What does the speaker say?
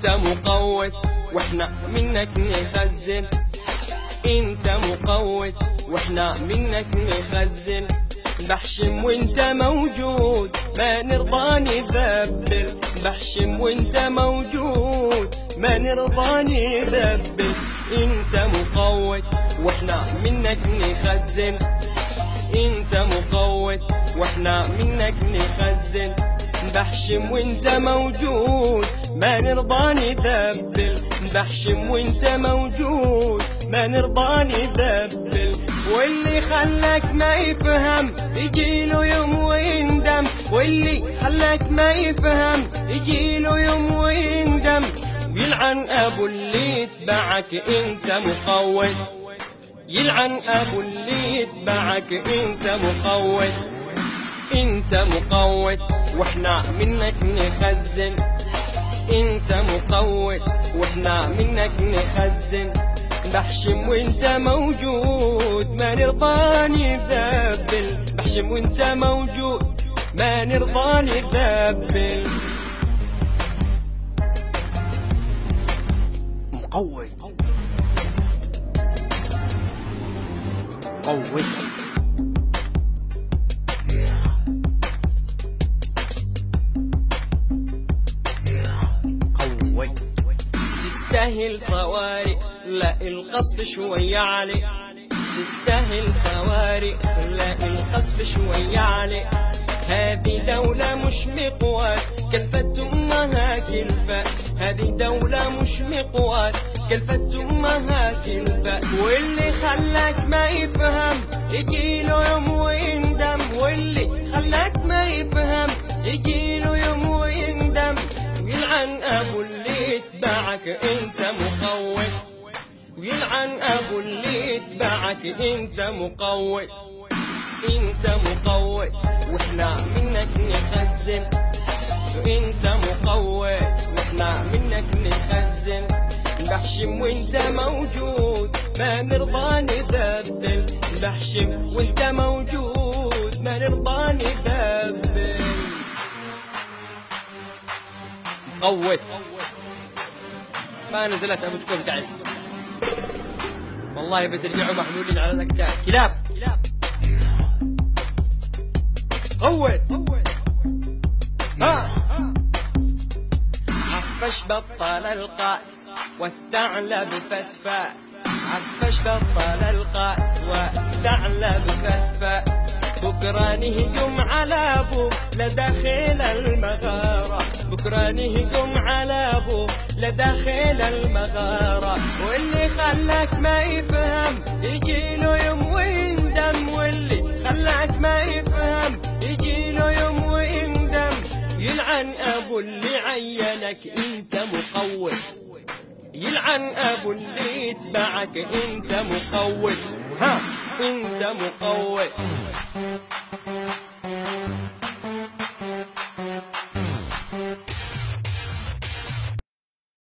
انت مقوت واحنا منك نخزن، انت مقوت واحنا منك نخزن، بحشم وانت موجود ما نرضى نذبل، بحشم وانت موجود ما نرضى نذبل، انت مقوت واحنا منك نخزن، انت مقوت واحنا منك نخزن، بحشم وانت موجود ما نرضى نذبل، بحشم وانت موجود ما نرضى نذبل، واللي خلاك ما يفهم يجيله يوم ويندم، واللي خلاك ما يفهم يجيله يوم ويندم، يلعن ابو اللي يتبعك انت مقوت، يلعن ابو اللي يتبعك انت مقوت، انت مقوت واحنا منك نخزن، انت مقوت واحنا منك نخزن، بحشم وانت موجود ما نرضى نذبل، بحشم وانت موجود ما نرضى نذبل، مقوت قوت قوت، تستاهل صواريخ لا القصف شوية عليك، تستاهل صواريخ لا القصف شوية عليك، هذه دولة مش مقوات كلفت امها كلفات، هذه دولة مش مقوات كلفت امها كلفات، واللي خلاك ما يفهم يجيله يوم ويندم، واللي خلاك ما يفهم يجيله يوم ويندم، ويلعن ابو اللي يتبعك انت مقوت، ويلعن ابو اللي يتبعك انت مقوت، انت مقوت واحنا منك نخزن، انت مقوت واحنا منك نخزن، بحشم وانت موجود ما نرضى نذبل، بحشم وانت موجود ما نرضى نذبل، مقوت ما نزلت ابوتكم تعز، والله بترجعوا محمولين على الاكتاف كلاب، قوت ها عفش بطل القات والثعلب فتفات، عفش بطل القات والثعلب فتفات، بكرة نهجم على ابوك لداخل المغارة، بكرة نهجم على ابوك لداخل المغارة، واللي خلاك ما يفهم يجيله يوم ويندم، واللي خلاك ما يفهم يجيله يوم ويندم، يلعن ابو اللي عينك انت مقوت، يلعن ابو اللي يتبعك انت مقوت، ها انت مقوت.